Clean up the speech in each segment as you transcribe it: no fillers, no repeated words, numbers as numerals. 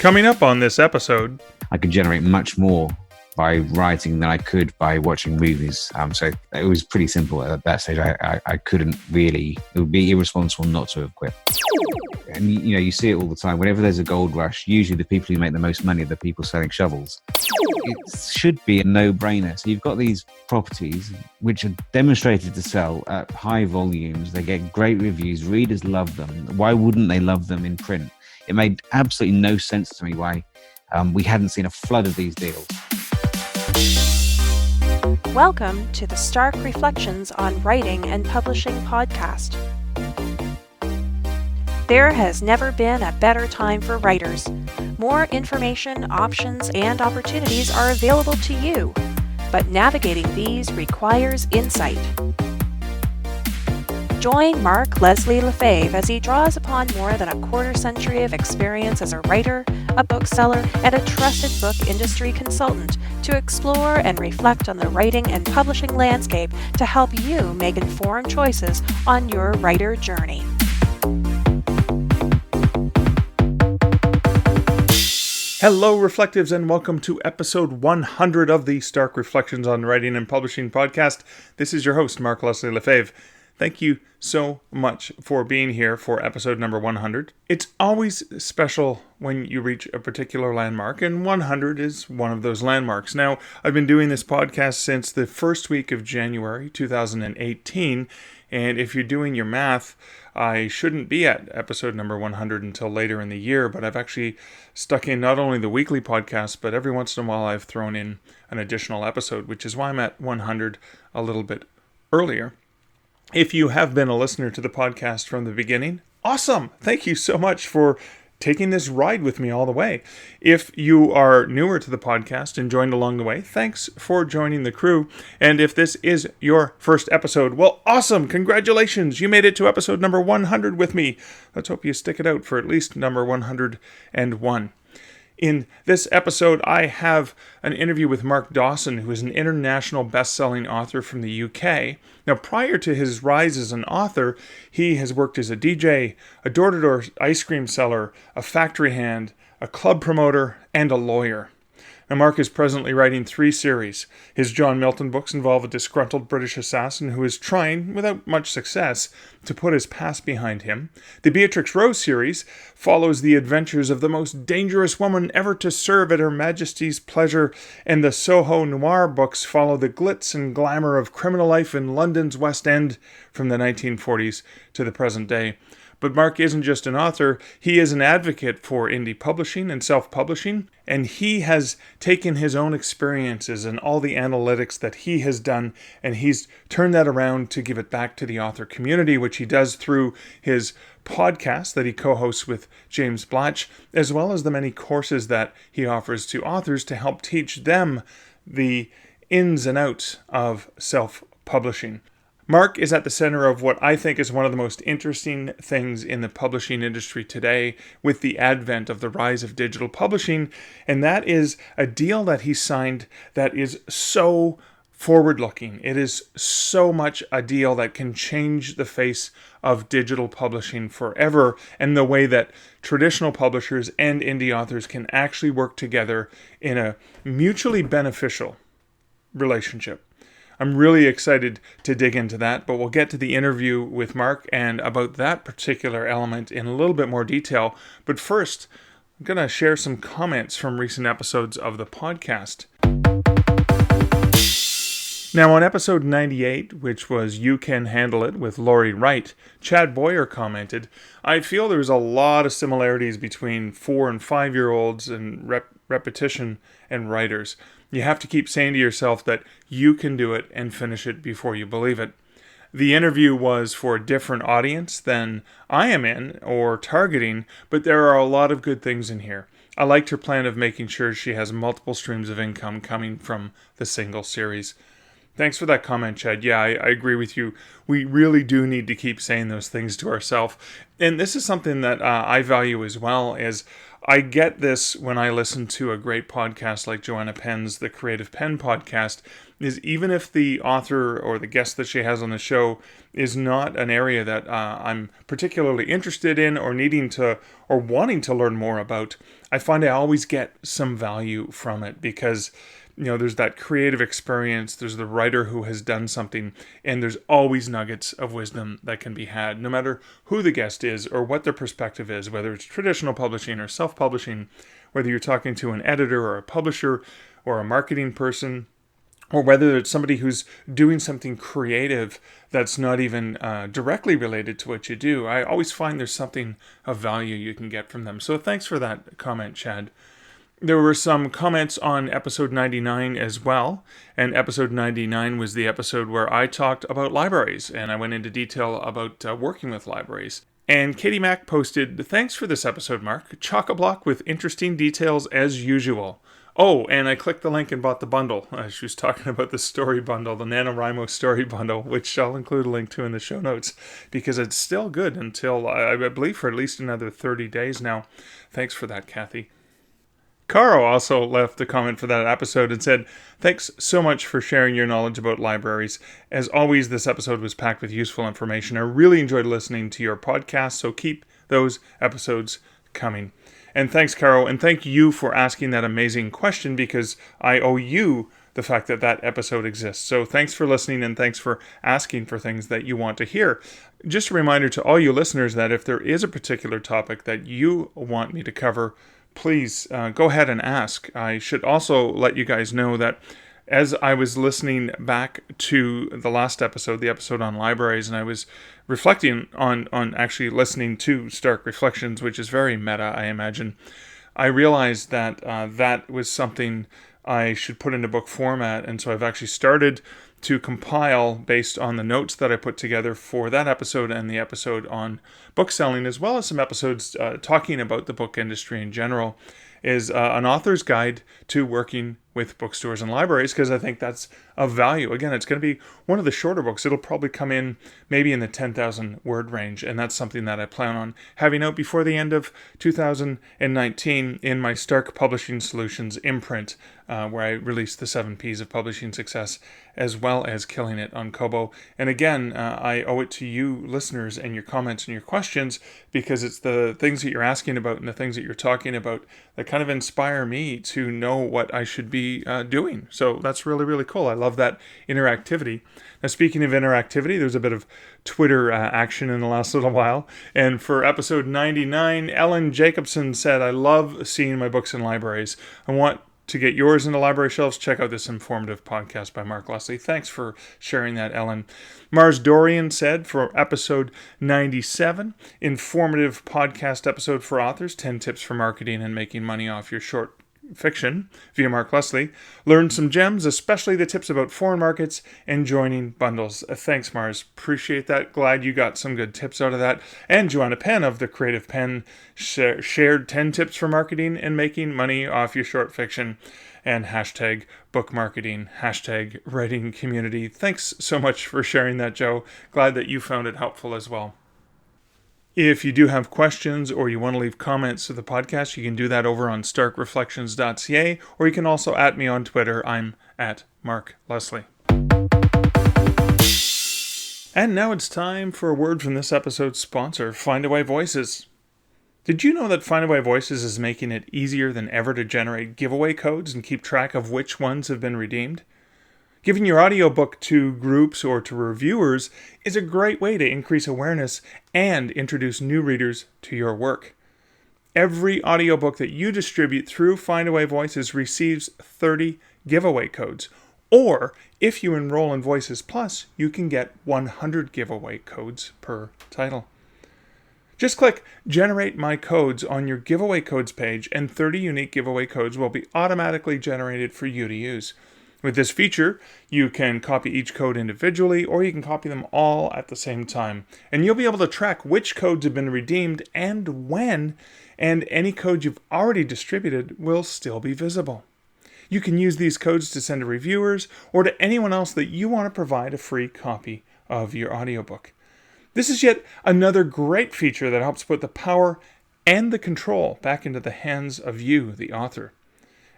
Coming up on this episode, I could generate much more by writing than I could by watching movies. So it was pretty simple at that stage. I couldn't really, it would be irresponsible not to have quit. And you see it all the time. Whenever there's a gold rush, usually the people who make the most money are the people selling shovels. It should be a no-brainer. So you've got these properties which are demonstrated to sell at high volumes. They get great reviews. Readers love them. Why wouldn't they love them in print? It made absolutely no sense to me why we hadn't seen a flood of these deals. Welcome to the Stark Reflections on Writing and Publishing podcast. There has never been a better time for writers. More information, options, and opportunities are available to you, but navigating these requires insight. Join Mark Leslie Lefebvre as he draws upon more than a quarter century of experience as a writer, a bookseller, and a trusted book industry consultant to explore and reflect on the writing and publishing landscape to help you make informed choices on your writer journey. Hello, Reflectives, and welcome to episode 100 of the Stark Reflections on Writing and Publishing podcast. This is your host, Mark Leslie Lefebvre. Thank you so much for being here for episode number 100. It's always special when you reach a particular landmark, and 100 is one of those landmarks. Now, I've been doing this podcast since the first week of January 2018, and if you're doing your math, I shouldn't be at episode number 100 until later in the year, but I've actually stuck in not only the weekly podcast, but every once in a while I've thrown in an additional episode, which is why I'm at 100 a little bit earlier. If you have been a listener to the podcast from the beginning, awesome! Thank you so much for taking this ride with me all the way. If you are newer to the podcast and joined along the way, thanks for joining the crew. And if this is your first episode, well, awesome! Congratulations! You made it to episode number 100 with me. Let's hope you stick it out for at least number 101. In this episode, I have an interview with Mark Dawson, who is an international best-selling author from the UK. Now, prior to his rise as an author, he has worked as a DJ, a door-to-door ice cream seller, a factory hand, a club promoter, and a lawyer. Now, Mark is presently writing 3 series. His John Milton books involve a disgruntled British assassin who is trying, without much success, to put his past behind him. The Beatrix Rose series follows the adventures of the most dangerous woman ever to serve at Her Majesty's pleasure, and the Soho Noir books follow the glitz and glamour of criminal life in London's West End from the 1940s to the present day. But Mark isn't just an author, he is an advocate for indie publishing and self-publishing, and he has taken his own experiences and all the analytics that he has done, and he's turned that around to give it back to the author community, which he does through his podcast that he co-hosts with James Blatch, as well as the many courses that he offers to authors to help teach them the ins and outs of self-publishing. Mark is at the center of what I think is one of the most interesting things in the publishing industry today with the advent of the rise of digital publishing, and that is a deal that he signed that is so forward-looking. It is so much a deal that can change the face of digital publishing forever and the way that traditional publishers and indie authors can actually work together in a mutually beneficial relationship. I'm really excited to dig into that, but we'll get to the interview with Mark and about that particular element in a little bit more detail. But first, I'm going to share some comments from recent episodes of the podcast. Now, on episode 98, which was You Can Handle It with Laurie Wright, Chad Boyer commented, I feel there's a lot of similarities between 4- and 5-year-olds and repetition and writers. You have to keep saying to yourself that you can do it and finish it before you believe it. The interview was for a different audience than I am in or targeting, but there are a lot of good things in here. I liked her plan of making sure she has multiple streams of income coming from the single series. Thanks for that comment, Chad. Yeah, I agree with you. We really do need to keep saying those things to ourselves. And this is something that I value as well, as I get this when I listen to a great podcast like Joanna Penn's The Creative Pen podcast, is even if the author or the guest that she has on the show is not an area that I'm particularly interested in or needing to or wanting to learn more about, I find I always get some value from it because there's that creative experience, there's the writer who has done something, and there's always nuggets of wisdom that can be had, no matter who the guest is or what their perspective is, whether it's traditional publishing or self-publishing, whether you're talking to an editor or a publisher or a marketing person, or whether it's somebody who's doing something creative that's not even directly related to what you do. I always find there's something of value you can get from them. So thanks for that comment, Chad. There were some comments on episode 99 as well, and episode 99 was the episode where I talked about libraries, and I went into detail about working with libraries. And Katie Mack posted, "Thanks for this episode, Mark. Chock-a-block with interesting details as usual." Oh, and I clicked the link and bought the bundle. She was talking about the story bundle, the NaNoWriMo story bundle, which I'll include a link to in the show notes, because it's still good until, I believe, for at least another 30 days now. Thanks for that, Kathy. Caro also left a comment for that episode and said, "Thanks so much for sharing your knowledge about libraries. As always, this episode was packed with useful information. I really enjoyed listening to your podcast, so keep those episodes coming." And thanks, Caro, and thank you for asking that amazing question, because I owe you the fact that that episode exists. So thanks for listening, and thanks for asking for things that you want to hear. Just a reminder to all you listeners that if there is a particular topic that you want me to cover, please go ahead and ask. I should also let you guys know that as I was listening back to the last episode, the episode on libraries, and I was reflecting on actually listening to Stark Reflections, which is very meta, I imagine, I realized that that was something I should put into book format, and so I've actually started to compile based on the notes that I put together for that episode and the episode on book selling, as well as some episodes talking about the book industry in general, is an author's guide to working with bookstores and libraries, because I think that's of value. Again, it's going to be one of the shorter books. It'll probably come in maybe in the 10,000 word range, and that's something that I plan on having out before the end of 2019 in my Stark Publishing Solutions imprint, where I released the 7 Ps of publishing success, as well as Killing It on Kobo. And again, I owe it to you listeners and your comments and your questions, because it's the things that you're asking about and the things that you're talking about that kind of inspire me to know what I should be doing. So that's really, really cool. I love that interactivity. Now, speaking of interactivity, there's a bit of Twitter action in the last little while. And for episode 99, Ellen Jacobson said, "I love seeing my books in libraries. I want to get yours into library shelves. Check out this informative podcast by Mark Leslie." Thanks for sharing that, Ellen. Mars Dorian said, for episode 97, informative podcast episode for authors, 10 tips for marketing and making money off your short fiction via Mark Leslie. Learned some gems, especially the tips about foreign markets and joining bundles. Thanks, Mars. Appreciate that. Glad you got some good tips out of that. And Joanna Penn of The Creative Pen shared 10 tips for marketing and making money off your short fiction, and hashtag book marketing, hashtag writing community. Thanks so much for sharing that, Joe. Glad that you found it helpful as well. If you do have questions or you want to leave comments to the podcast, you can do that over on starkreflections.ca, or you can also @ me on Twitter. I'm @ Mark Leslie. And now it's time for a word from this episode's sponsor, Findaway Voices. Did you know that Findaway Voices is making it easier than ever to generate giveaway codes and keep track of which ones have been redeemed? Giving your audiobook to groups or to reviewers is a great way to increase awareness and introduce new readers to your work. Every audiobook that you distribute through Findaway Voices receives 30 giveaway codes. Or, if you enroll in Voices Plus, you can get 100 giveaway codes per title. Just click Generate My Codes on your giveaway codes page, and 30 unique giveaway codes will be automatically generated for you to use. With this feature, you can copy each code individually, or you can copy them all at the same time. And you'll be able to track which codes have been redeemed and when, and any code you've already distributed will still be visible. You can use these codes to send to reviewers or to anyone else that you want to provide a free copy of your audiobook. This is yet another great feature that helps put the power and the control back into the hands of you, the author.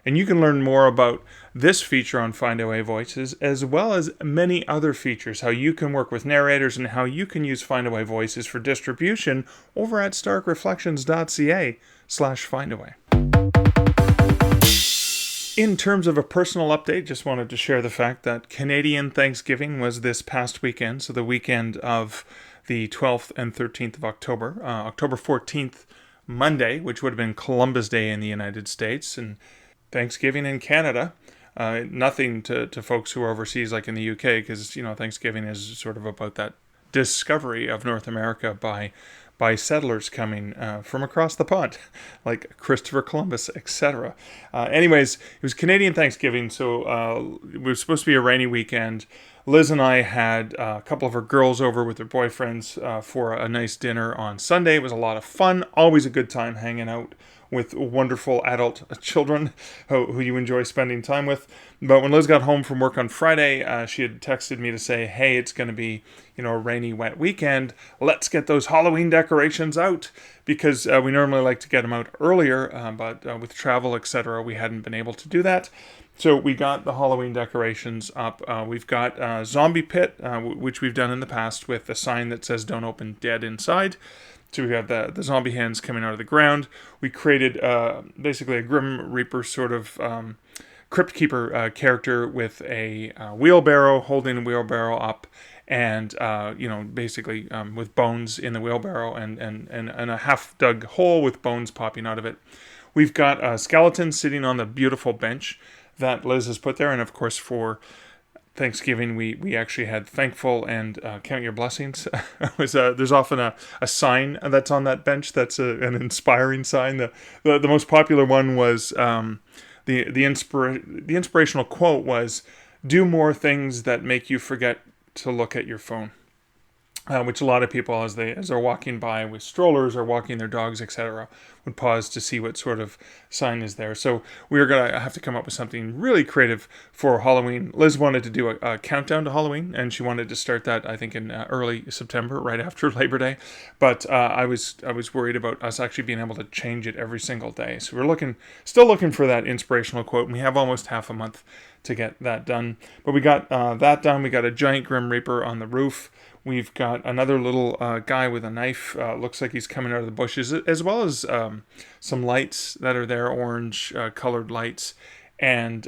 And you can learn more about this feature on Findaway Voices, as well as many other features, how you can work with narrators and how you can use Findaway Voices for distribution over at starkreflections.ca/Findaway. In terms of a personal update, just wanted to share the fact that Canadian Thanksgiving was this past weekend, so the weekend of the 12th and 13th of October. October 14th, Monday, which would have been Columbus Day in the United States, and Thanksgiving in Canada. Nothing to folks who are overseas like in the UK, because Thanksgiving is sort of about that discovery of North America by settlers coming from across the pond, like Christopher Columbus, etc. Anyways, it was Canadian Thanksgiving, so it was supposed to be a rainy weekend. Liz and I had a couple of her girls over with their boyfriends for a nice dinner on Sunday. It was a lot of fun, always a good time hanging out with wonderful adult children who you enjoy spending time with. But when Liz got home from work on Friday, she had texted me to say, hey, it's going to be a rainy, wet weekend. Let's get those Halloween decorations out, because we normally like to get them out earlier, but with travel, etc., we hadn't been able to do that. So we got the Halloween decorations up. We've got a zombie pit, which we've done in the past with a sign that says "Don't open, dead" inside. So we have the zombie hands coming out of the ground. We created basically a Grim Reaper sort of Crypt Keeper character with a wheelbarrow, holding the wheelbarrow up, and basically with bones in the wheelbarrow and a half-dug hole with bones popping out of it. We've got a skeleton sitting on the beautiful bench that Liz has put there, and of course for Thanksgiving, we actually had thankful and count your blessings. There's often a sign that's on that bench that's an inspiring sign. The most popular one was the inspirational quote was, "Do more things that make you forget to look at your phone." Which a lot of people, as they're walking by with strollers or walking their dogs, etc., would pause to see what sort of sign is there. So we're going to have to come up with something really creative for Halloween. Liz wanted to do a countdown to Halloween, and she wanted to start that, I think, in early September, right after Labor Day. But I was worried about us actually being able to change it every single day. So we're still looking for that inspirational quote, and we have almost half a month to get that done. But we got that done. We got a giant Grim Reaper on the roof. We've got another little guy with a knife. Looks like he's coming out of the bushes, as well as some lights that are there, orange colored lights. And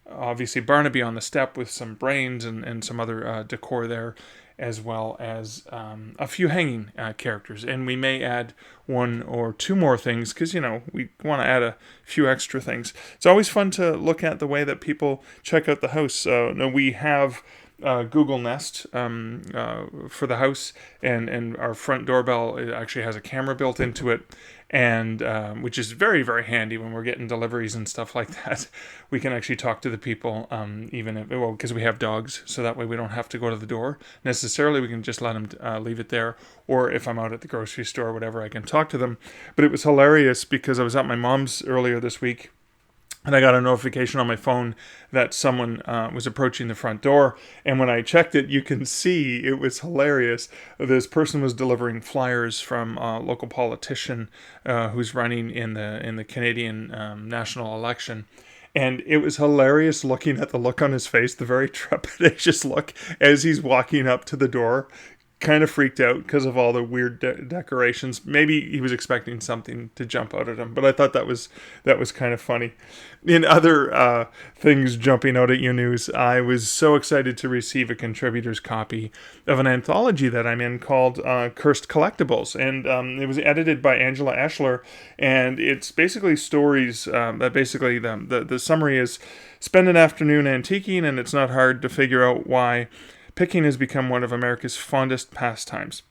obviously Barnaby on the step with some brains and some other decor there, as well as a few hanging characters. And we may add one or two more things, because, we want to add a few extra things. It's always fun to look at the way that people check out the house. We have Google Nest for the house, and our front doorbell, it actually has a camera built into it, and which is very, very handy when we're getting deliveries and stuff like that. We can actually talk to the people, because we have dogs, so that way we don't have to go to the door necessarily. We can just let them leave it there, or if I'm out at the grocery store or whatever, I can talk to them. But it was hilarious because I was at my mom's earlier this week, and I got a notification on my phone that someone was approaching the front door. And when I checked it, you can see it was hilarious. This person was delivering flyers from a local politician who's running in the Canadian national election. And it was hilarious looking at the look on his face, the very trepidatious look as he's walking up to the door. Kind of freaked out because of all the weird decorations. Maybe he was expecting something to jump out at him, but I thought that was kind of funny. In other things jumping out at you news, I was so excited to receive a contributor's copy of an anthology that I'm in called Cursed Collectibles, and it was edited by Angela Eschler, and it's basically stories that basically the summary is: spend an afternoon antiquing, and it's not hard to figure out why. Picking has become one of America's fondest pastimes.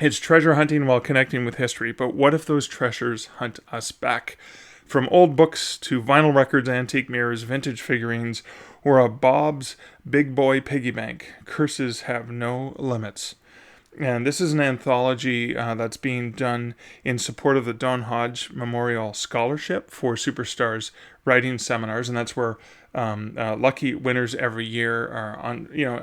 It's treasure hunting while connecting with history, but what if those treasures hunt us back? From old books to vinyl records, antique mirrors, vintage figurines, or a Bob's Big Boy piggy bank, curses have no limits. And this is an anthology that's being done in support of the Don Hodge Memorial Scholarship for Superstars Writing Seminars, and that's where lucky winners every year are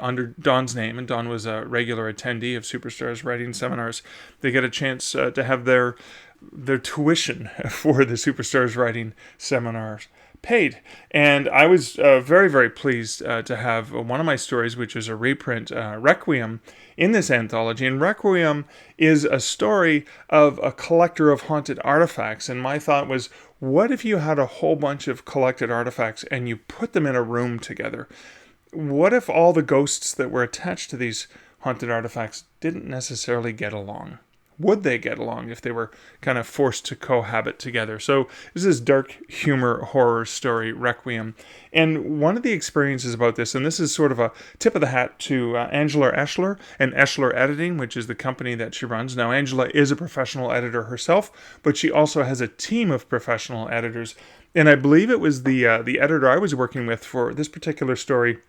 under Don's name, and Don was a regular attendee of Superstars Writing Seminars. They get a chance to have their their tuition for the Superstars Writing Seminars paid. And I was very, very pleased to have one of my stories, which is a reprint, Requiem, in this anthology. And Requiem is a story of a collector of haunted artifacts. And my thought was, what if you had a whole bunch of collected artifacts and you put them in a room together? What if all the ghosts that were attached to these haunted artifacts didn't necessarily get along? Would they get along if they were kind of forced to cohabit together? So this is dark humor horror story, Requiem. And one of the experiences about this, and this is sort of a tip of the hat to Angela Eschler and Eschler Editing, which is the company that she runs. Now, Angela is a professional editor herself, but she also has a team of professional editors. And I believe it was the editor I was working with for this particular story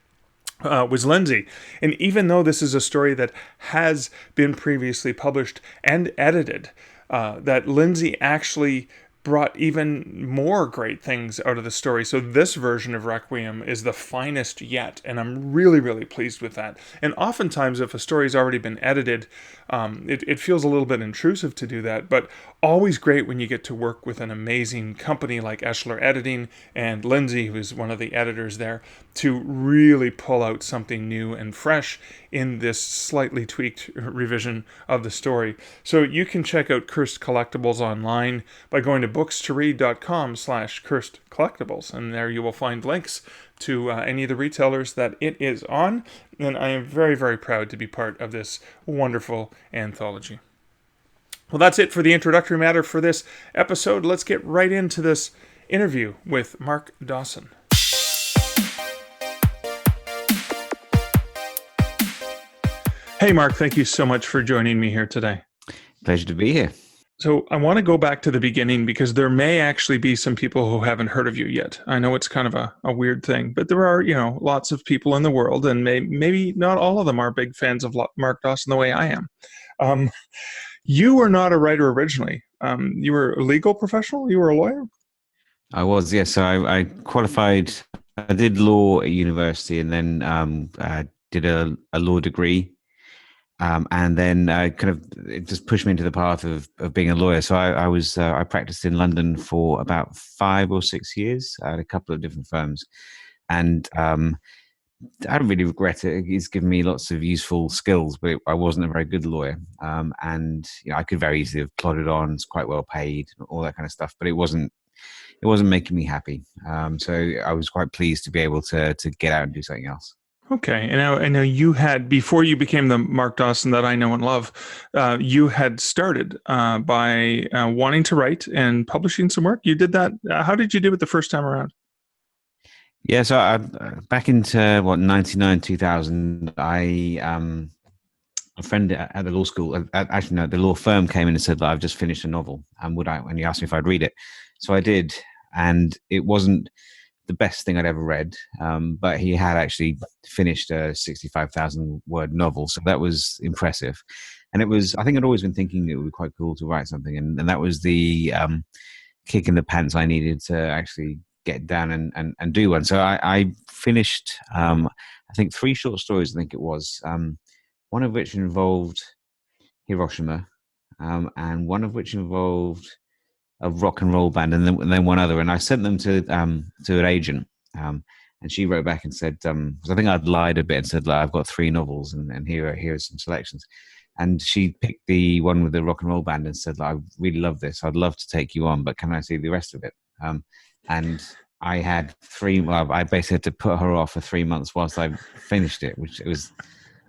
was Lindsay. And even though this is a story that has been previously published and edited, that Lindsay actually brought even more great things out of the story. So this version of Requiem is the finest yet, and I'm really, really pleased with that. And oftentimes, if a story's already been edited, it feels a little bit intrusive to do that, but always great when you get to work with an amazing company like Eschler Editing and Lindsay, who's one of the editors there, to really pull out something new and fresh in this slightly tweaked revision of the story. So you can check out Cursed Collectibles online by going to books2read.com/cursed collectibles, and there you will find links to any of the retailers that it is on. And I am very, very proud to be part of this wonderful anthology. Well, that's it for the introductory matter for this episode. Let's get right into this interview with Mark Dawson. Hey, Mark, thank you so much for joining me here today. Pleasure to be here. So I want to go back to the beginning because there may actually be some people who haven't heard of you yet. I know it's kind of a weird thing, but there are, lots of people in the world, and maybe not all of them are big fans of Mark Dawson the way I am. You were not a writer originally. You were a legal professional? You were a lawyer? I was, yes. So I qualified. I did law at university, and then did a law degree. And then it just pushed me into the path of being a lawyer. So I practiced in London for about 5 or 6 years at a couple of different firms, and I don't really regret it. It's given me lots of useful skills, but I wasn't a very good lawyer. And I could very easily have plodded on. It's quite well paid, all that kind of stuff, but it wasn't making me happy. So I was quite pleased to be able to get out and do something else. Okay. And I know you had, before you became the Mark Dawson that I know and love, you had started by wanting to write and publishing some work. You did that. How did you do it the first time around? Yeah, so back into 99, 2000, a friend at the law school, the law firm came in and said that I've just finished a novel, and he asked me if I'd read it. So I did, and it wasn't the best thing I'd ever read, but he had actually finished a 65,000 word novel, so that was impressive. And I think I'd always been thinking it would be quite cool to write something, and that was the kick in the pants I needed to actually get down and do one. So I finished, I think 3 short stories, I think it was, one of which involved Hiroshima, and one of which involved a rock and roll band, and then one other. And I sent them to an agent, and she wrote back and said, 'cause I think I'd lied a bit and said, like, I've got 3 novels, and here are some selections. And she picked the one with the rock and roll band and said, like, I really love this. I'd love to take you on, but can I see the rest of it? And I had I basically had to put her off for 3 months whilst I finished it,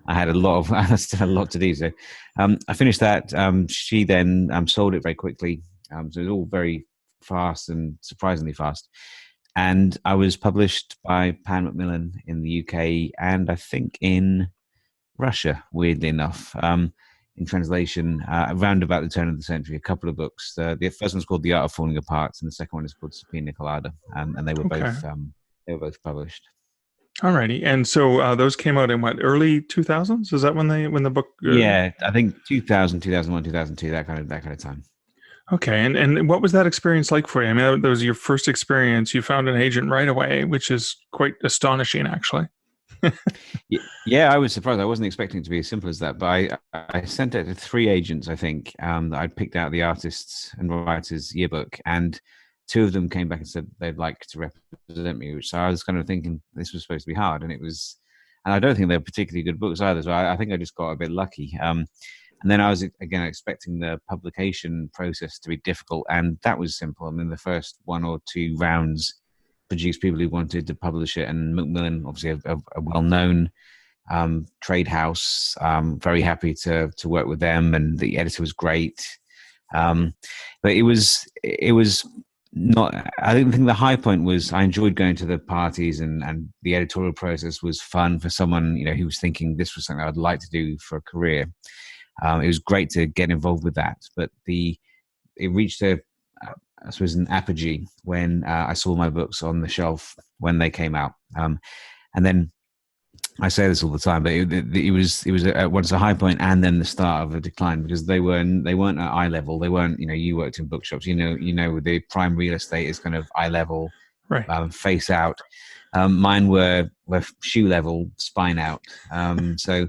I had I still had a lot to do. So I finished that. She then sold it very quickly. So it was all very fast and surprisingly fast. And I was published by Pan Macmillan in the UK, and I think in Russia, weirdly enough, in translation, around about the turn of the century, a couple of books. The first one's called The Art of Falling Apart, and the second one is called Pina Colada, and they were both published. Alrighty. And so those came out in what, early 2000s? Is that when the book? Yeah, I think 2000, 2001, 2002, that kind of time. Okay. And what was that experience like for you? I mean, that was your first experience. You found an agent right away, which is quite astonishing, actually. Yeah, I was surprised. I wasn't expecting it to be as simple as that, but I sent it to 3 agents, I think, that I'd picked out the artists and writers yearbook, and 2 of them came back and said they'd like to represent me, which so I was kind of thinking this was supposed to be hard, and it was, and I don't think they're particularly good books either. So I think I just got a bit lucky. And then I was again expecting the publication process to be difficult, and that was simple. I mean, the first 1 or 2 rounds produced people who wanted to publish it, and Macmillan, obviously a well-known trade house. Very happy to work with them, and the editor was great. But it was not. I didn't think the high point was. I enjoyed going to the parties, and the editorial process was fun for someone who was thinking this was something I'd like to do for a career. It was great to get involved with that, but it reached I suppose an apogee when I saw my books on the shelf when they came out, and then I say this all the time, but it was at once a high point and then the start of a decline, because they weren't at eye level. They weren't. You worked in bookshops. The prime real estate is kind of eye level, right? Face out. Mine were shoe level, spine out. So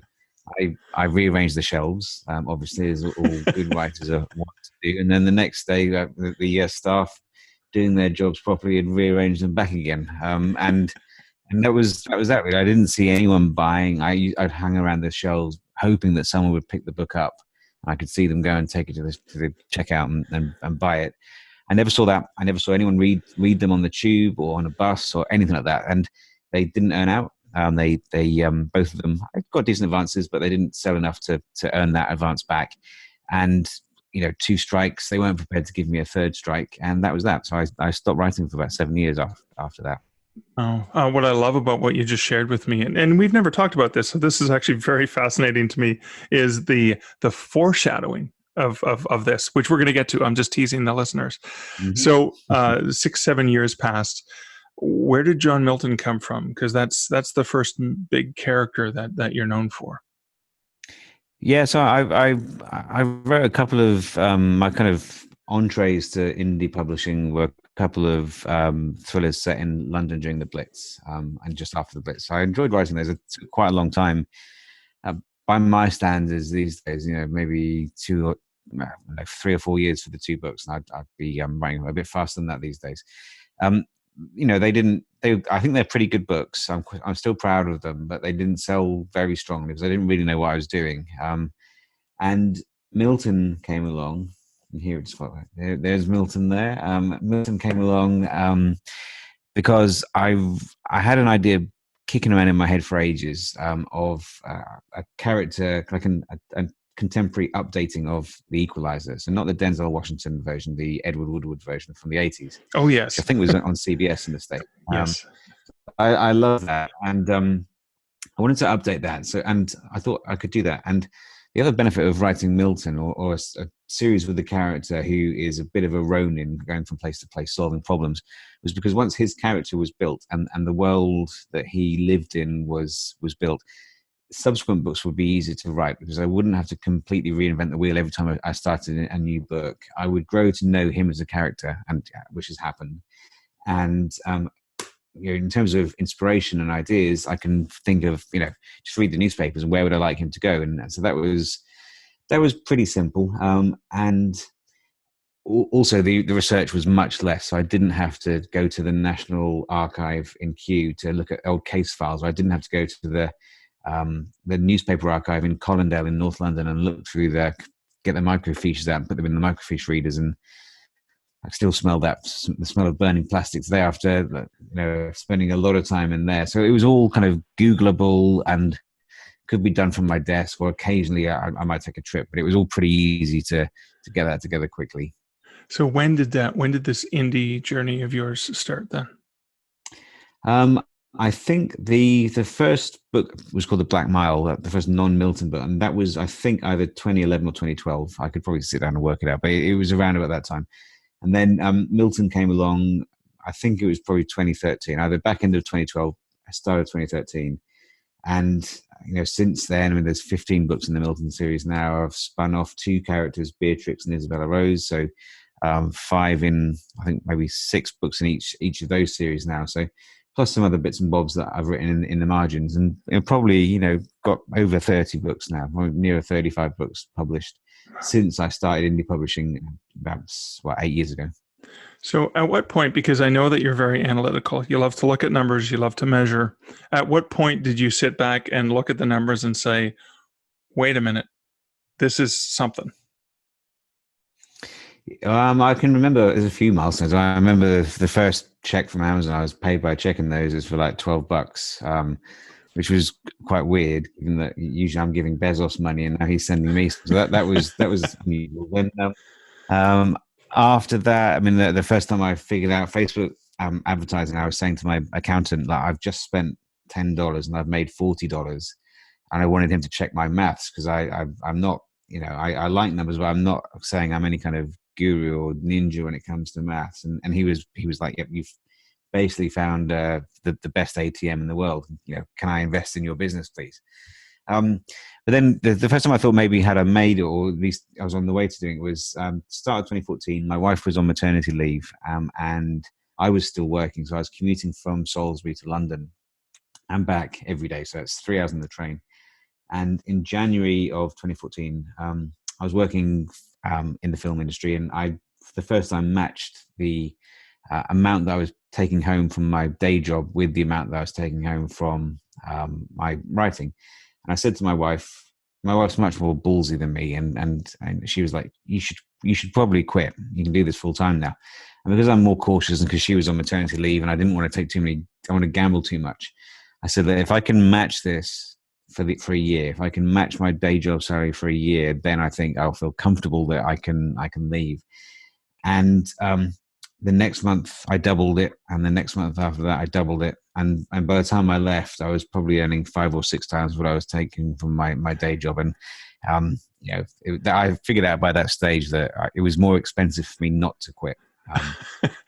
I rearranged the shelves, obviously, as all good writers want to do. And then the next day, the staff doing their jobs properly had rearranged them back again. And that was that. Really. I didn't see anyone buying. I'd hang around the shelves hoping that someone would pick the book up. I could see them go and take it to the checkout and buy it. I never saw that. I never saw anyone read them on the tube or on a bus or anything like that. And they didn't earn out. They both of them got decent advances, but they didn't sell enough to earn that advance back. And 2 strikes, they weren't prepared to give me a 3rd strike, and that was that. So I stopped writing for about 7 years after that. What I love about what you just shared with me, and we've never talked about this, so this is actually very fascinating to me, is the foreshadowing of this, which we're going to get to. I'm just teasing the listeners. Mm-hmm. So 6-7 years passed. Where did John Milton come from? Because that's the first big character that you're known for. Yeah, so I wrote a couple of my kind of entrees to indie publishing were a couple of thrillers set in London during the Blitz and just after the Blitz. So I enjoyed writing those. It took quite a long time. By my standards these days, maybe 3 or 4 years for the 2 books, and I'd be writing a bit faster than that these days. I think they're pretty good books. I'm still proud of them, but they didn't sell very strongly because I didn't really know what I was doing. And Milton came along, and here it's there's Milton there. Milton came along because I had an idea kicking around in my head for ages of a character, like a contemporary updating of the Equalizer. So not the Denzel Washington version, the Edward Woodward version from the 80s. Oh, yes. Which I think was on CBS in the States. Yes. I love that. And I wanted to update that. So, and I thought I could do that. And the other benefit of writing Milton or a series with a character who is a bit of a Ronin going from place to place solving problems was because once his character was built and the world that he lived in was built, subsequent books would be easier to write because I wouldn't have to completely reinvent the wheel every time I started a new book. I would grow to know him as a character, and which has happened. And in terms of inspiration and ideas, I can think of just read the newspapers and where would I like him to go, and so that was pretty simple. And also the research was much less, so I didn't have to go to the National Archive in Kew to look at old case files. I didn't have to go to the newspaper archive in Colindale in North London and look through get the microfiches out and put them in the microfiche readers. And I still smell the smell of burning plastics there after spending a lot of time in there. So it was all kind of Googleable and could be done from my desk, or occasionally I might take a trip, but it was all pretty easy to get that together quickly. So when did this indie journey of yours start then? I think the first book was called The Black Mile, the first non-Milton book, and that was, I think, either 2011 or 2012. I could probably sit down and work it out, but it was around about that time. And then Milton came along, I think it was probably 2013, either back end of 2012, start of 2013. And since then, I mean, there's 15 books in the Milton series now. I've spun off 2 characters, Beatrix and Isabella Rose, so 5 in, I think, maybe 6 books in each of those series now. So plus some other bits and bobs that I've written in the margins, and probably got over 30 books now, or near 35 books published since I started indie publishing about 8 years ago. So at what point, because I know that you're very analytical, you love to look at numbers, you love to measure. At what point did you sit back and look at the numbers and say, wait a minute, this is something? I can remember there's a few milestones. I remember the first check from Amazon. I was paid by checking those. It was for like $12, which was quite weird, given that usually I'm giving Bezos money and now he's sending me. So that was unusual. Then after that, I mean, the first time I figured out Facebook advertising, I was saying to my accountant that I've just spent $10 and I've made $40, and I wanted him to check my maths because I'm not, I like numbers, but I'm not saying I'm any kind of guru or ninja when it comes to maths. And he was like, yep, you've basically found the best ATM in the world. Can I invest in your business, please? But then the first time I thought maybe had I made it, or at least I was on the way to doing it, was start of 2014. My wife was on maternity leave, and I was still working, so I was commuting from Salisbury to London and back every day. So it's 3 hours on the train. And in January of 2014, I was working in the film industry, and I, for the first time, matched the amount that I was taking home from my day job with the amount that I was taking home from my writing. And I said to my wife's much more ballsy than me, and she was like, you should probably quit. You can do this full time now. And because I'm more cautious, and because she was on maternity leave, and I didn't want to I want to gamble too much, I said that if I can match this for a year, if I can match my day job salary for a year, then I think I'll feel comfortable that I can leave. And the next month I doubled it, and the next month after that I doubled it, and by the time I left, I was probably earning 5 or 6 times what I was taking from my day job. And I figured out by that stage that it was more expensive for me not to quit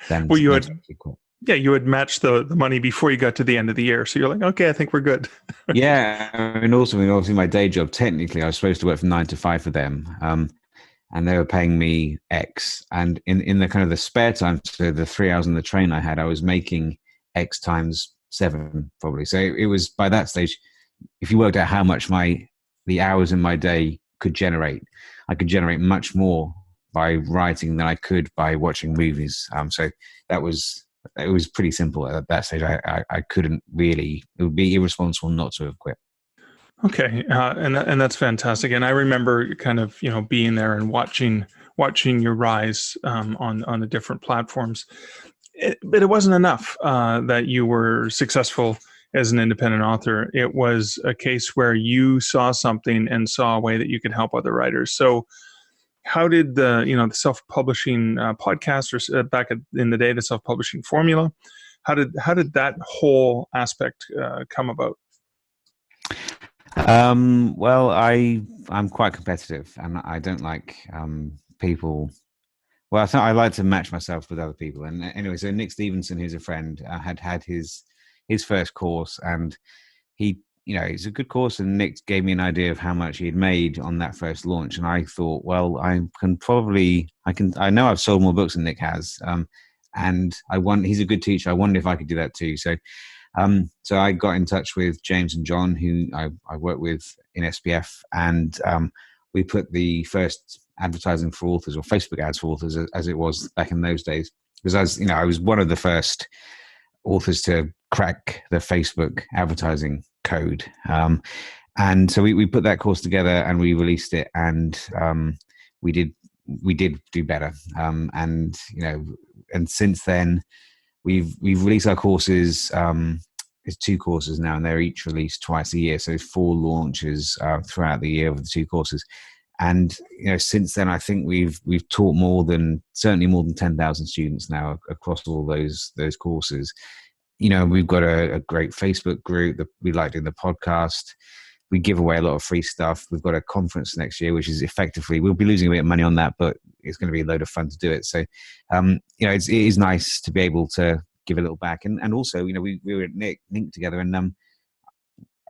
than well, to quit. Yeah, you had matched the money before you got to the end of the year. So you're like, okay, I think we're good. Yeah. And also, obviously my day job, technically I was supposed to work from 9 to 5 for them. And they were paying me X. And in the kind of the spare time, so the 3 hours on the train I had, I was making X times 7 probably. So it was, by that stage, if you worked out how much the hours in my day could generate, I could generate much more by writing than I could by watching movies. So it was pretty simple at that stage. I couldn't really, it would be irresponsible not to have quit. Okay. And that's fantastic. And I remember kind of, being there and watching your rise on the different platforms. But it wasn't enough that you were successful as an independent author. It was a case where you saw something and saw a way that you could help other writers. So how did the self-publishing podcast, or back in the day, the self-publishing formula, how did that whole aspect come about? Well, I'm quite competitive, and I don't like people. Well, I like to match myself with other people. And anyway, so Nick Stevenson, who's a friend, had his first course, and it's a good course. And Nick gave me an idea of how much he had made on that first launch, and I thought, well, I know I've sold more books than Nick has, and he's a good teacher. I wondered if I could do that too. So I got in touch with James and John, who I work with in SPF, and we put the first advertising for authors, or Facebook ads for authors, as it was back in those days. Because I was one of the first authors to crack the Facebook advertising code. And so we put that course together and we released it, and we did do better. And since then we've released our courses. It's 2 courses now, and they're each released twice a year. So 4 launches throughout the year of the 2 courses. And since then, I think we've taught certainly more than 10,000 students now across all those courses. We've got a great Facebook group that we like doing the podcast. We give away a lot of free stuff. We've got a conference next year, which is effectively, we'll be losing a bit of money on that, but it's going to be a load of fun to do it. So, it is nice to be able to give a little back. And also, we were at Nick together, and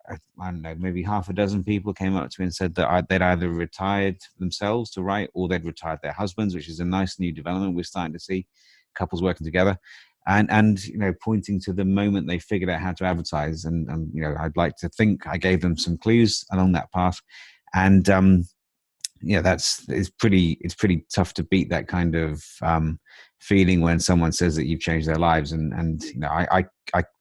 I don't know, maybe half a dozen people came up to me and said that they'd either retired themselves to write, or they'd retired their husbands, which is a nice new development we're starting to see, couples working together. and pointing to the moment they figured out how to advertise. And I'd like to think I gave them some clues along that path. And it's pretty tough to beat that kind of feeling when someone says that you've changed their lives. And I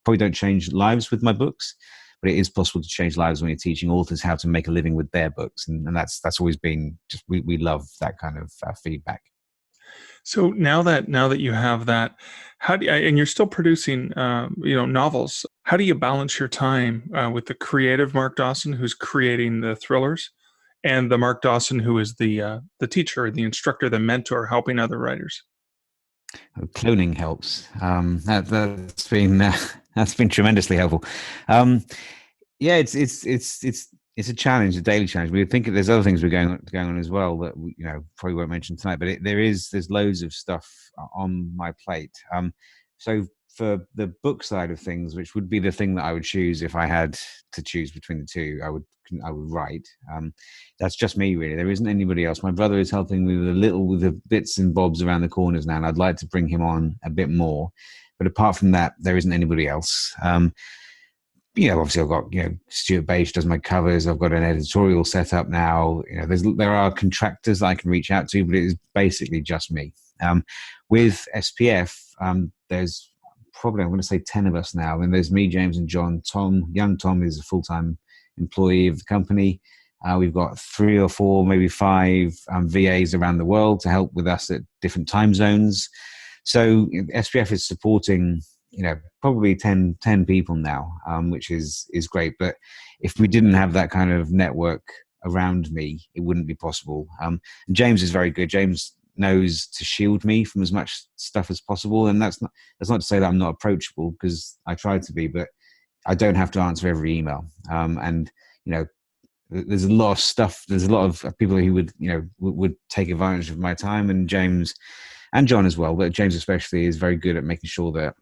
probably don't change lives with my books, but it is possible to change lives when you're teaching authors how to make a living with their books. And that's always been just, we love that kind of feedback. So now that you have that, how do you, and you're still producing, novels, how do you balance your time with the creative Mark Dawson, who's creating the thrillers, and the Mark Dawson who is the teacher, the instructor, the mentor, helping other writers? Cloning helps. That's been tremendously helpful. It's a challenge, a daily challenge. We would think there's other things we're going on as well that we, probably won't mention tonight. But there's loads of stuff on my plate. So for the book side of things, which would be the thing that I would choose if I had to choose between the two, I would write. That's just me, really. There isn't anybody else. My brother is helping me with the bits and bobs around the corners now, and I'd like to bring him on a bit more. But apart from that, there isn't anybody else. Obviously I've got, Stuart Bache does my covers. I've got an editorial set up now. There are contractors that I can reach out to, but it is basically just me. With SPF, there's probably, I'm going to say 10 of us now. And there's me, James, and John. Young Tom is a full-time employee of the company. We've got 3 or 4, maybe 5 VAs around the world to help with us at different time zones. So SPF is supporting, probably 10 people now, which is great. But if we didn't have that kind of network around me, it wouldn't be possible. And James is very good. James knows to shield me from as much stuff as possible. And that's not to say that I'm not approachable, because I try to be, but I don't have to answer every email. There's a lot of stuff. There's a lot of people who would take advantage of my time, and James and John as well, but James especially is very good at making sure that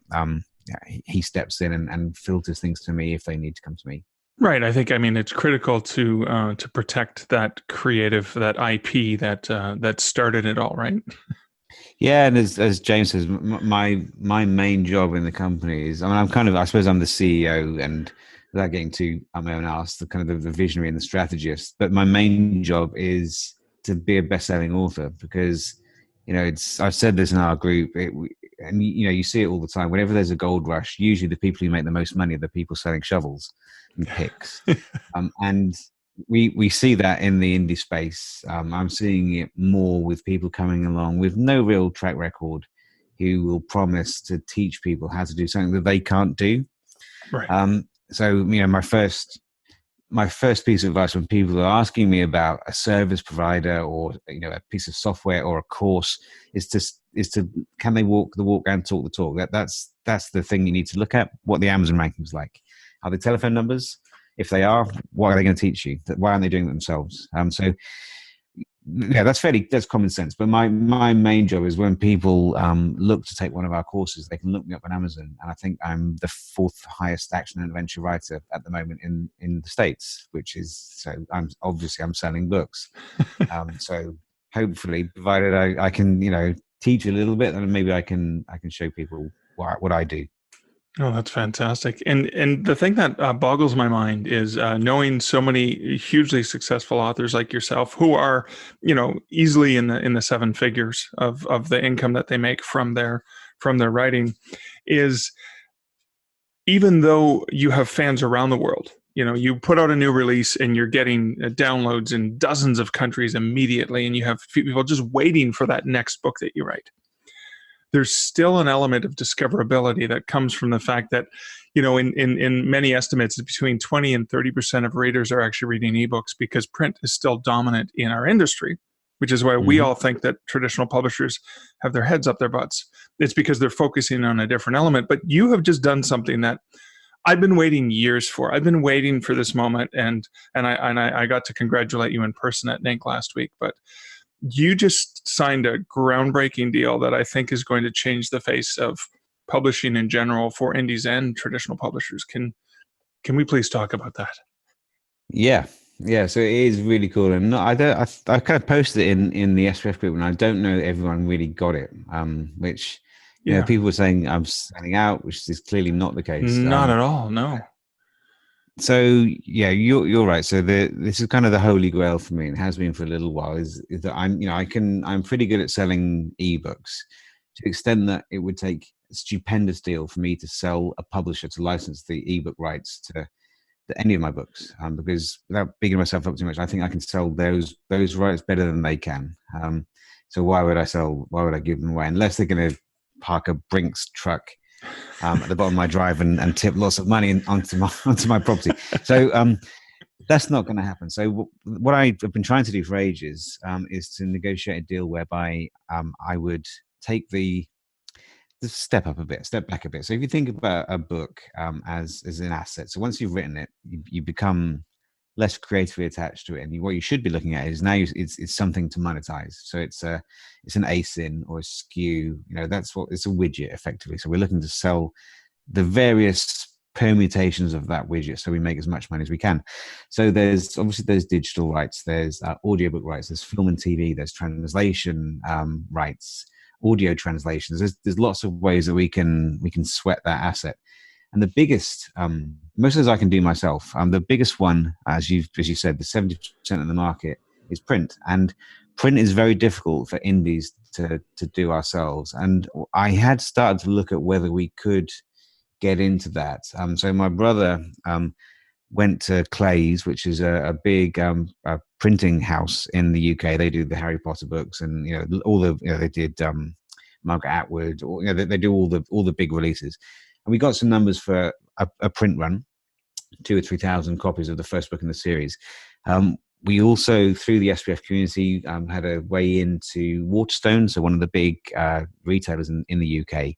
he steps in and filters things to me if they need to come to me. Right. I think, it's critical to protect that creative, that IP that started it all, right? Yeah, and as James says, my main job in the company is, I suppose I'm the CEO, and without getting too on my own arse, the kind of the visionary and the strategist. But my main job is to be a best-selling author, because I've said this in our group, and you see it all the time. Whenever there's a gold rush, usually the people who make the most money are the people selling shovels and picks, and we see that in the indie space. I'm seeing it more with people coming along with no real track record, who will promise to teach people how to do something that they can't do. Right. So my first piece of advice when people are asking me about a service provider or a piece of software or a course is to can they walk the walk and talk the talk? That's the thing you need to look at. What the Amazon rankings like? Are they telephone numbers? If they are, what are they going to teach you? Why aren't they doing it themselves? So yeah, that's common sense. But my main job is when people look to take one of our courses, they can look me up on Amazon, and I think I'm the 4th highest action and adventure writer at the moment in the States, which is, so I'm selling books. So hopefully, provided I can teach a little bit, and maybe I can show people what I do. Oh, that's fantastic. And the thing that boggles my mind is knowing so many hugely successful authors like yourself, who are, easily in the 7 figures of the income that they make from their writing, is even though you have fans around the world, you put out a new release and you're getting downloads in dozens of countries immediately, and you have people just waiting for that next book that you write. There's still an element of discoverability that comes from the fact that, in many estimates, between 20 and 30% of readers are actually reading ebooks, because print is still dominant in our industry, which is why we all think that traditional publishers have their heads up their butts. It's because they're focusing on a different element. But you have just done something that I've been waiting years for. I've been waiting for this moment, and I got to congratulate you in person at NINC last week. But you just signed a groundbreaking deal that I think is going to change the face of publishing in general for indies and traditional publishers. Can we please talk about that? Yeah. So it is really cool, and I kind of posted it in the SPF group, and I don't know everyone really got it, which Yeah. People were saying I'm selling out, which is clearly not the case. Not at all. No. So yeah, you're right. So this is kind of the holy grail for me, and has been for a little while. Is that I'm pretty good at selling ebooks, to the extent that it would take a stupendous deal for me to sell a publisher to license the ebook rights to any of my books, because without bigging myself up too much, I think I can sell those rights better than they can. So why would I give them away unless they're going to park a Brinks truck at the bottom of my drive and tip lots of money onto my property? So that's not going to happen. So what I've been trying to do for ages is to negotiate a deal whereby I would take the step back a bit. So if you think about a book as an asset, so once you've written it, you become less creatively attached to it, and what you should be looking at is now it's something to monetize. So it's an ASIN or a SKU. That's what it's a widget effectively. So we're looking to sell the various permutations of that widget, so we make as much money as we can. So there's digital rights, there's audiobook rights, there's film and TV, there's translation rights, audio translations. There's lots of ways that we can sweat that asset. And the biggest, most of those I can do myself. The biggest one, as you said, the 70% of the market is print, and print is very difficult for indies to do ourselves. And I had started to look at whether we could get into that. So my brother went to Clay's, which is a big printing house in the UK. They do the Harry Potter books, and they did Margaret Atwood, or they do all the big releases. And we got some numbers for a print run, 2,000 or 3,000 copies of the first book in the series. We also, through the SPF community, had a way into Waterstones, so one of the big retailers in the UK.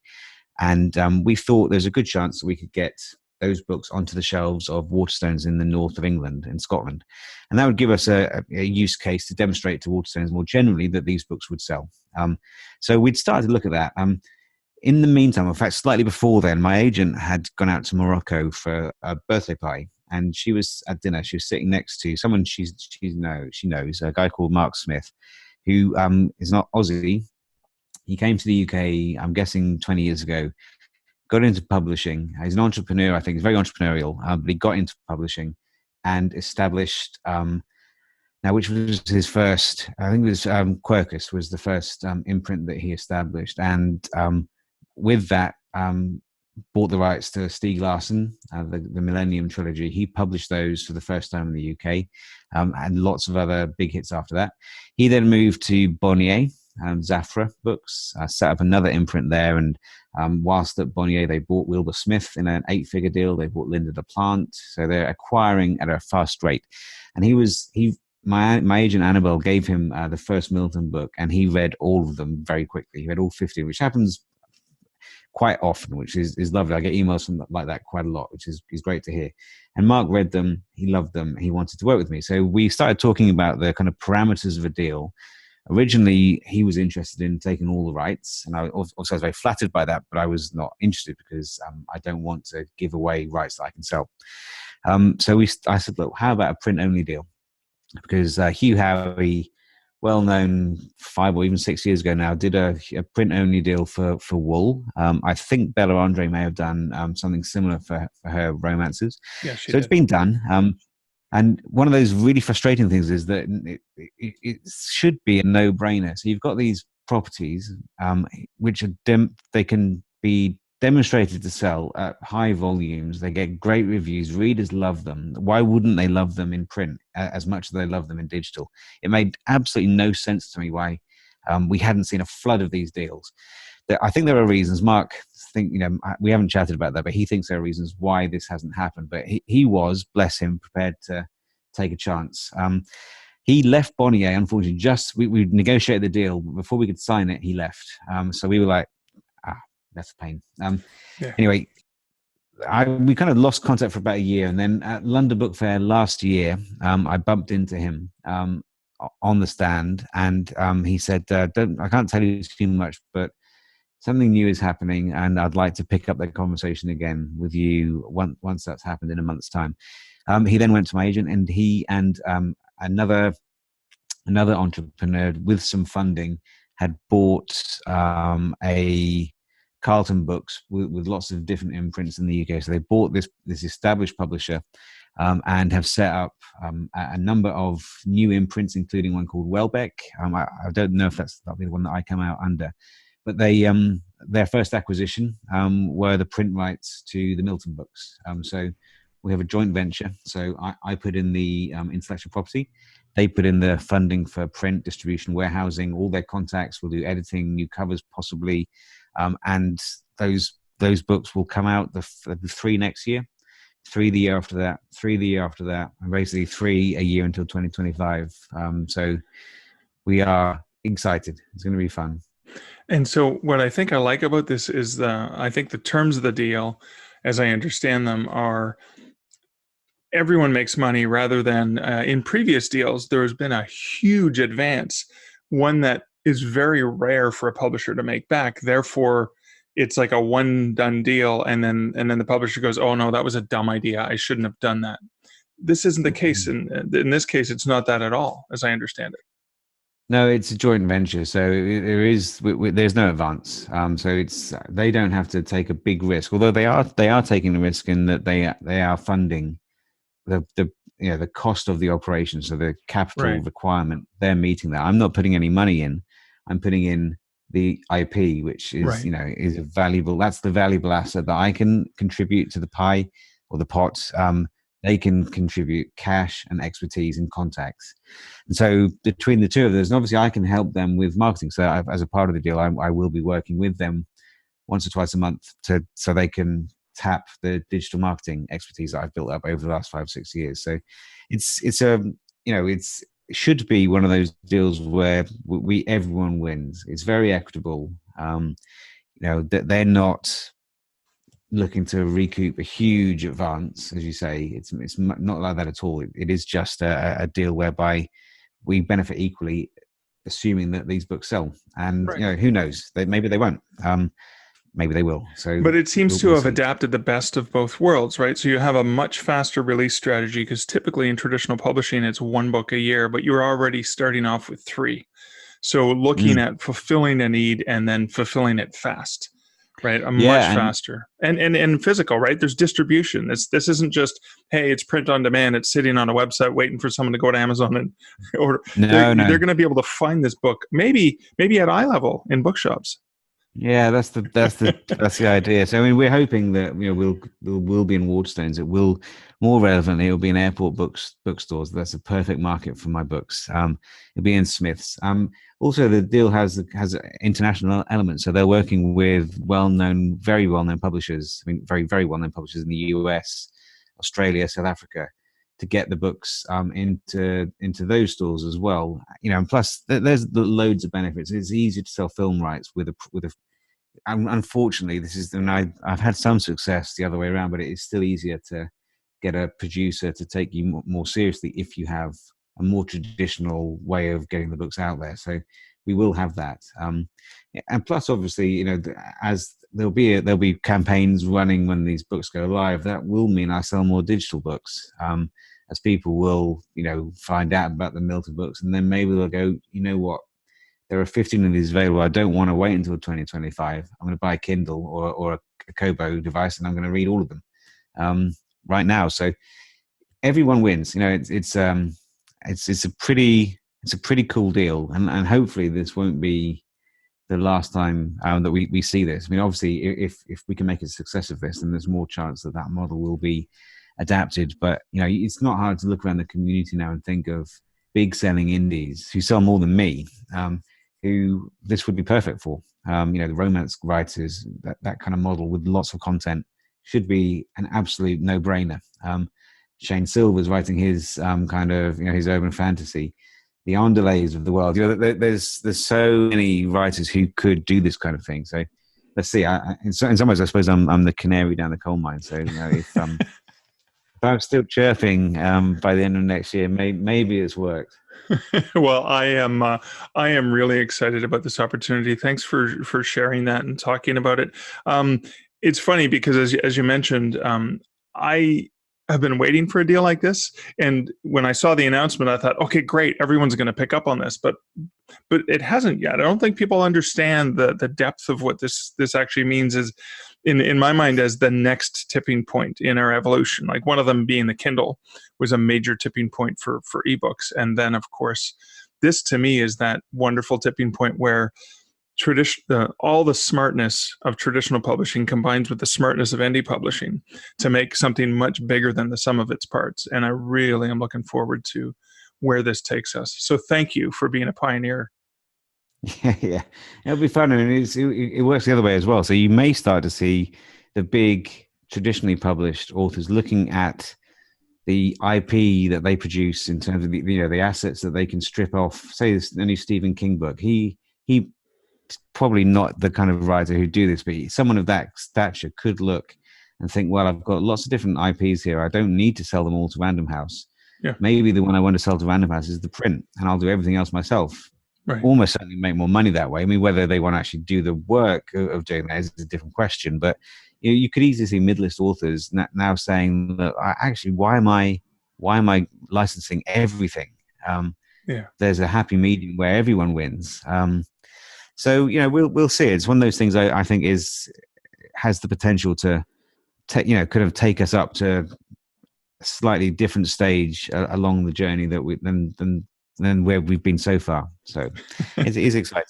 And we thought there's a good chance that we could get those books onto the shelves of Waterstones in the north of England, in Scotland. And that would give us a use case to demonstrate to Waterstones more generally that these books would sell. So we'd started to look at that. In the meantime, in fact, slightly before then, my agent had gone out to Morocco for a birthday party, and she was at dinner. She was sitting next to someone she knows, a guy called Mark Smith, who is not Aussie. He came to the UK, I'm guessing 20 years ago, got into publishing. He's an entrepreneur, I think. He's very entrepreneurial, but he got into publishing and established, now, which was his first, I think it was Quercus was the first imprint that he established. And with that, bought the rights to Stieg Larsson, the Millennium Trilogy. He published those for the first time in the UK, and lots of other big hits after that. He then moved to Bonnier, Zafra Books, set up another imprint there. And whilst at Bonnier, they bought Wilbur Smith in an 8-figure deal. They bought Linda de Plant. So they're acquiring at a fast rate. And my agent Annabelle gave him the first Milton book, and he read all of them very quickly. He read all 50, which happens quite often, which is lovely. I get emails from like that quite a lot, which is great to hear. And Mark read them, he loved them, he wanted to work with me. So we started talking about the kind of parameters of a deal. Originally, he was interested in taking all the rights, and I was very flattered by that, but I was not interested because I don't want to give away rights that I can sell. So I said, look, how about a print-only deal? Because Hugh Howey, well-known 5 or even 6 years ago now, did a print-only deal for Wool. I think Bella Andre may have done something similar for her romances. Yeah, she did. It's been done. And one of those really frustrating things is that it should be a no-brainer. So you've got these properties which they can be demonstrated to sell at high volumes. They get great reviews. Readers love them. Why wouldn't they love them in print as much as they love them in digital? It made absolutely no sense to me why we hadn't seen a flood of these deals. I think there are reasons. Mark, we haven't chatted about that, but he thinks there are reasons why this hasn't happened. But he was, bless him, prepared to take a chance. He left Bonnier, unfortunately. We negotiated the deal, but before we could sign it, he left. So we were like, that's a pain. Anyway, we kind of lost contact for about a year, and then at London Book Fair last year, I bumped into him on the stand, and he said, I can't tell you too much, but something new is happening, and I'd like to pick up that conversation again with you once that's happened in a month's time. He then went to my agent, and he and another entrepreneur with some funding had bought a Carlton Books with lots of different imprints in the UK. So they bought this established publisher and have set up a number of new imprints, including one called Welbeck. I don't know if that'll be the one that I come out under, but they their first acquisition were the print rights to the Milton books. So we have a joint venture. So I put in the intellectual property. They put in the funding for print, distribution, warehousing, all their contacts. We'll do editing, new covers possibly, and those books will come out the 3 next year, 3 the year after that, 3 the year after that, and basically 3 a year until 2025. So we are excited. It's going to be fun. And so what I think I like about this is I think the terms of the deal, as I understand them, are everyone makes money rather than in previous deals, there has been a huge advance, one that is very rare for a publisher to make back. Therefore, it's like a one done deal. And then the publisher goes, oh no, that was a dumb idea. I shouldn't have done that. This isn't the case. In this case, it's not that at all, as I understand it. No, it's a joint venture, so there's no advance. So they don't have to take a big risk, although they are taking the risk in that they are funding the cost of the operation, so the capital requirement. They're meeting that. I'm not putting any money in. I'm putting in the IP, which is is a valuable. That's the valuable asset that I can contribute to the pie or the pot. They can contribute cash and expertise and contacts. And so between the two of us, and obviously I can help them with marketing. So as a part of the deal, I will be working with them once or twice a month so they can tap the digital marketing expertise that I've built up over the last 5-6 years. So it should be one of those deals where everyone wins. It's very equitable. That they're not looking to recoup a huge advance, as you say. It's not like that at all. It is just a deal whereby we benefit equally, assuming that these books sell. And who knows? Maybe they won't. Maybe they will. But it seems to have adapted the best of both worlds, right? So you have a much faster release strategy, because typically in traditional publishing, it's 1 book a year, but you're already starting off with 3. So looking at fulfilling a need and then fulfilling it fast. Right, much faster, and physical. Right, there's distribution. This isn't just, hey, it's print on demand. It's sitting on a website waiting for someone to go to Amazon and order. They're going to be able to find this book maybe at eye level in bookshops. Yeah, that's the idea. So I mean, we're hoping that we'll be in Waterstones. It will, more relevantly, it'll be in airport bookstores. That's a perfect market for my books. It'll be in Smiths. Also, the deal has international elements. So they're working with very well-known publishers. I mean, very, very well-known publishers in the US, Australia, South Africa, to get the books into those stores as well. And plus there's loads of benefits. It's easy to sell film rights with a. Unfortunately, I've had some success the other way around, but it is still easier to get a producer to take you more seriously if you have a more traditional way of getting the books out there. So we will have that, and plus, obviously, as there'll be campaigns running when these books go live. That will mean I sell more digital books, as people will find out about the Milton books, and then maybe they'll go, you know what, there are 15 of these available. I don't want to wait until 2025. I'm going to buy a Kindle or a Kobo device, and I'm going to read all of them right now. So everyone wins. It's a pretty cool deal, and hopefully this won't be the last time that we see this. I mean, obviously, if we can make a success of this, then there's more chance that model will be adapted. But it's not hard to look around the community now and think of big selling indies who sell more than me, who this would be perfect for. The romance writers, that kind of model with lots of content should be an absolute no-brainer. Shane Silver's writing his his urban fantasy, the Andalays of the world. There's so many writers who could do this kind of thing. So let's see. In some ways, I suppose I'm the canary down the coal mine. So if I'm still chirping by the end of next year, maybe it's worked. Well, I am really excited about this opportunity. Thanks for sharing that and talking about it. It's funny because as you mentioned, I have been waiting for a deal like this. And when I saw the announcement, I thought, okay, great, everyone's going to pick up on this. But it hasn't yet. I don't think people understand the depth of what this actually means is, in my mind, as the next tipping point in our evolution. Like one of them being the Kindle was a major tipping point for ebooks. And then, of course, this to me is that wonderful tipping point where all the smartness of traditional publishing combines with the smartness of indie publishing to make something much bigger than the sum of its parts. And I really am looking forward to where this takes us. So thank you for being a pioneer. Yeah, it'll be fun. I mean, it works the other way as well. So you may start to see the big traditionally published authors looking at the IP that they produce in terms of the assets that they can strip off. Say this the new Stephen King book. He probably not the kind of writer who'd do this, but someone of that stature could look and think, well, I've got lots of different IPs here. I don't need to sell them all to Random House. Yeah. Maybe the one I want to sell to Random House is the print, and I'll do everything else myself. Right. Almost certainly make more money that way. I mean, whether they want to actually do the work of doing that is a different question. But you could easily see mid-list authors now saying that actually, why am I licensing everything? There's a happy medium where everyone wins. So we'll see. It's one of those things I think has the potential to kind of take us up to a slightly different stage along the journey than where we've been so far. So it is exciting.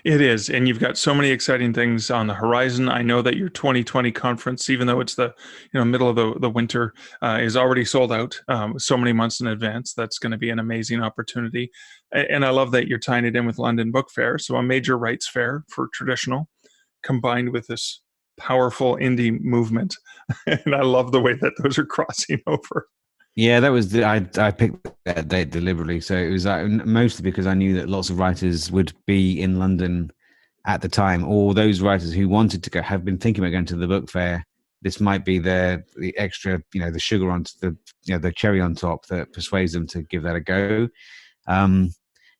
It is, and you've got so many exciting things on the horizon. I know that your 2020 conference, even though it's the middle of the winter, is already sold out so many months in advance. That's going to be an amazing opportunity, and I love that you're tying it in with London Book Fair, so a major rights fair for traditional, combined with this powerful indie movement, and I love the way that those are crossing over. Yeah, that was I picked that date deliberately. So it was mostly because I knew that lots of writers would be in London at the time, or those writers who wanted to go have been thinking about going to the book fair. This might be the extra, the sugar on the cherry on top that persuades them to give that a go.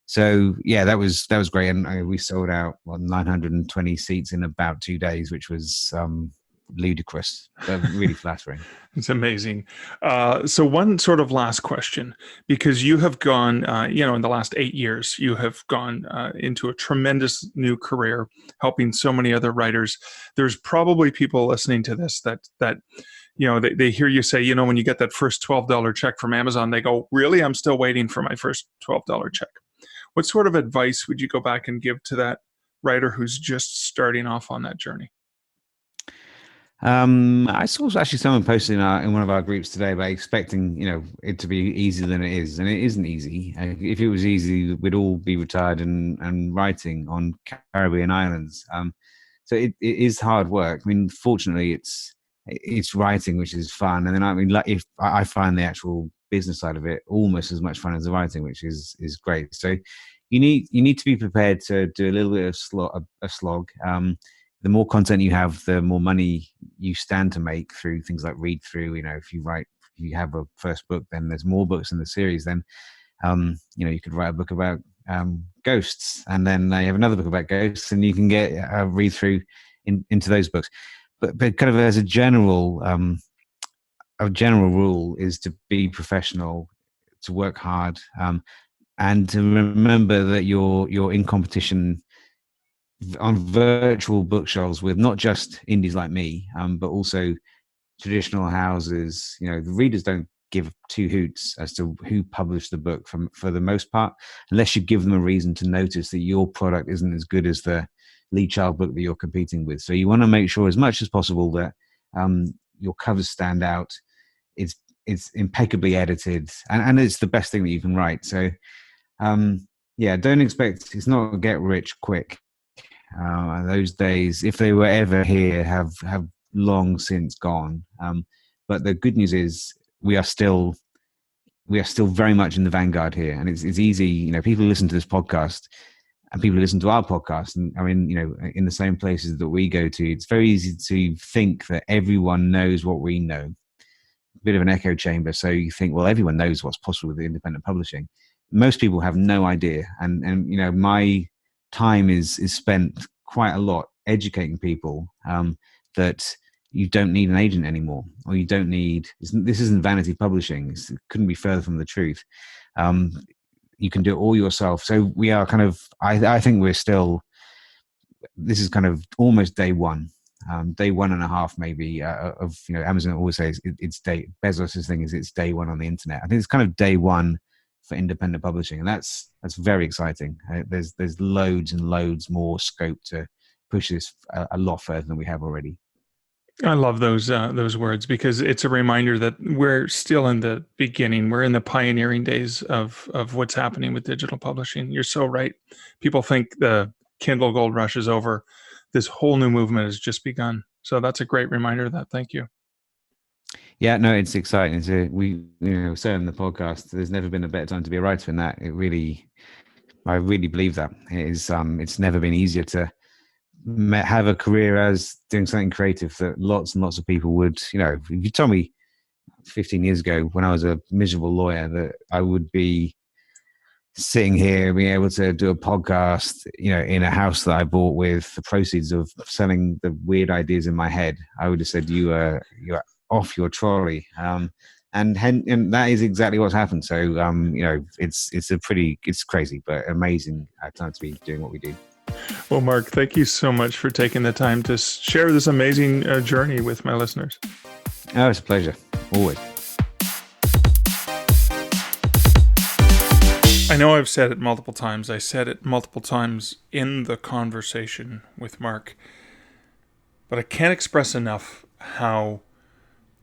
So yeah, that was great, and we sold out 920 seats in about 2 days, which was ludicrous, but really flattering. It's amazing. So one sort of last question, because you have gone, in the last 8 years, you have gone into a tremendous new career, helping so many other writers. There's probably people listening to this that they hear you say, when you get that first $12 check from Amazon, they go, really? I'm still waiting for my first $12 check. What sort of advice would you go back and give to that writer who's just starting off on that journey? I saw actually someone posted in one of our groups today about expecting, it to be easier than it is, and it isn't easy. If it was easy, we'd all be retired and writing on Caribbean islands. So it is hard work. I mean, fortunately, it's writing, which is fun, and then if I find the actual business side of it almost as much fun as the writing, which is great. So you need to be prepared to do a little bit of slog. The more content you have, the more money you stand to make through things like read through. If you have a first book, then there's more books in the series. Then, you could write a book about ghosts, and then you have another book about ghosts, and you can get a read through into those books. But kind of as a general rule is to be professional, to work hard, and to remember that you're in competition on virtual bookshelves with not just indies like me, but also traditional houses. The readers don't give two hoots as to who published the book for the most part, unless you give them a reason to notice that your product isn't as good as the Lee Child book that you're competing with. So you want to make sure as much as possible that your covers stand out. It's impeccably edited, and it's the best thing that you can write. So don't expect, it's not a get rich quick. Those days, if they were ever here, have long since gone. But the good news is we are still very much in the vanguard here, and it's easy. People listen to this podcast, and people listen to our podcast, and I mean, in the same places that we go to. It's very easy to think that everyone knows what we know. A bit of an echo chamber. So you think, well, everyone knows what's possible with independent publishing. Most people have no idea, and my time is spent quite a lot educating people that you don't need an agent anymore, or you don't need, this isn't vanity publishing. It couldn't be further from the truth. You can do it all yourself. So we are kind of, I think we're still, this is kind of almost day one. Day 1.5 maybe of, Amazon always says it's Bezos's thing is it's day one on the internet. I think it's kind of day one for independent publishing, and that's very exciting. There's loads and loads more scope to push this a lot further than we have already. I love those words, because it's a reminder that we're still in the beginning. We're in the pioneering days of what's happening with digital publishing. You're so right. People think the Kindle gold rush is over. This whole new movement has just begun. So that's a great reminder of that. Thank you. Yeah, no, it's exciting. We say in the podcast, there's never been a better time to be a writer, and that I really believe that it is. It's never been easier to have a career as doing something creative that lots and lots of people would. If you told me 15 years ago when I was a miserable lawyer that I would be sitting here being able to do a podcast, in a house that I bought with the proceeds of selling the weird ideas in my head, I would have said you're off your trolley. And that is exactly what's happened. So it's crazy but amazing time to be doing what we do. Well, Mark, thank you so much for taking the time to share this amazing journey with my listeners. Oh, it's a pleasure, always. I know I've said it multiple times. I said it multiple times in the conversation with Mark, but I can't express enough how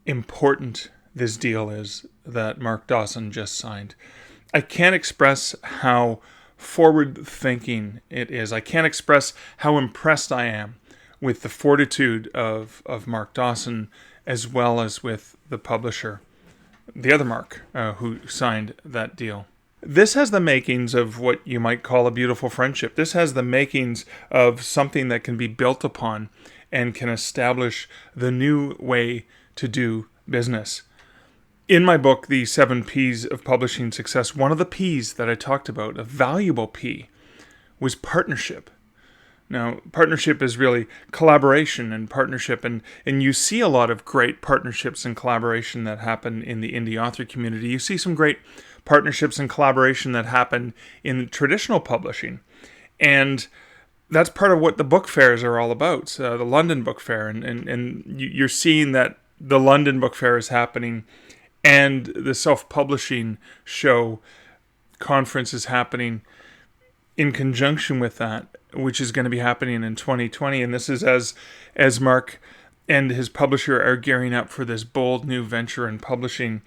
important this deal is that Mark Dawson just signed. I can't express how forward-thinking it is. I can't express how impressed I am with the fortitude of Mark Dawson, as well as with the publisher, the other Mark, who signed that deal. This has the makings of what you might call a beautiful friendship. This has the makings of something that can be built upon and can establish the new way to do business. In my book, The 7 P's of Publishing Success, one of the P's that I talked about, a valuable P, was partnership. Now, partnership is really collaboration and partnership, and you see a lot of great partnerships and collaboration that happen in the indie author community. You see some great partnerships and collaboration that happen in traditional publishing, and that's part of what the book fairs are all about, the London Book Fair, and you're seeing that the London Book Fair is happening, and the self-publishing show conference is happening in conjunction with that, which is going to be happening in 2020. And this is as Mark and his publisher are gearing up for this bold new venture in publishing.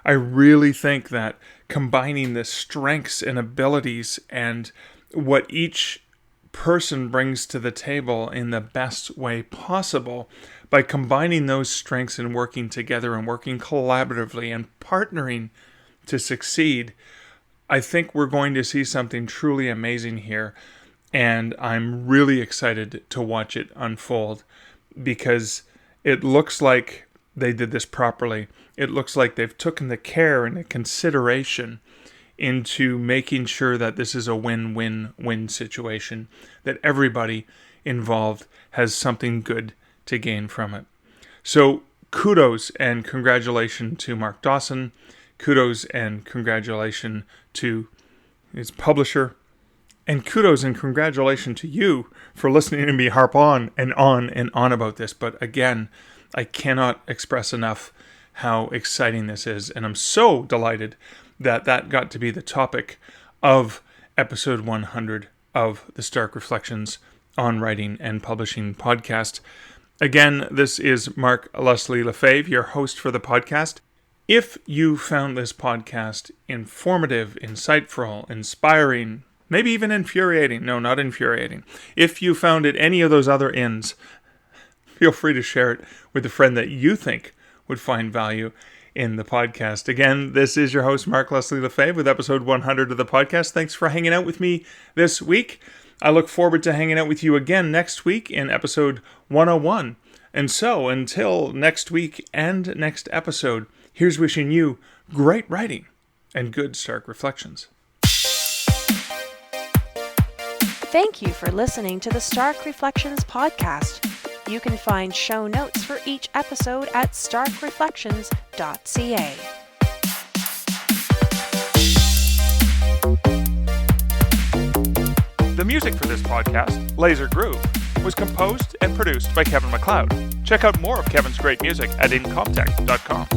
I really think that combining the strengths and abilities and what each person brings to the table in the best way possible, by combining those strengths and working together and working collaboratively and partnering to succeed, I think we're going to see something truly amazing here. And I'm really excited to watch it unfold, because it looks like they did this properly. It looks like they've taken the care and the consideration into making sure that this is a win-win-win situation, that everybody involved has something good to gain from it. So kudos and congratulations to Mark Dawson. Kudos and congratulations to his publisher. And kudos and congratulations to you for listening to me harp on and on and on about this. But again, I cannot express enough how exciting this is. And I'm so delighted that got to be the topic of episode 100 of the Stark Reflections on Writing and Publishing podcast. Again, this is Mark Leslie Lefebvre, your host for the podcast. If you found this podcast informative, insightful, inspiring, maybe even infuriating, no, not infuriating. If you found it any of those other ends, feel free to share it with a friend that you think would find value in the podcast. Again, this is your host, Mark Leslie Lefebvre, with episode 100 of the podcast. Thanks for hanging out with me this week. I look forward to hanging out with you again next week in episode 101. And so, until next week and next episode, here's wishing you great writing and good Stark Reflections. Thank you for listening to the Stark Reflections podcast. You can find show notes for each episode at starkreflections.ca. The music for this podcast, Laser Groove, was composed and produced by Kevin MacLeod. Check out more of Kevin's great music at incomptech.com.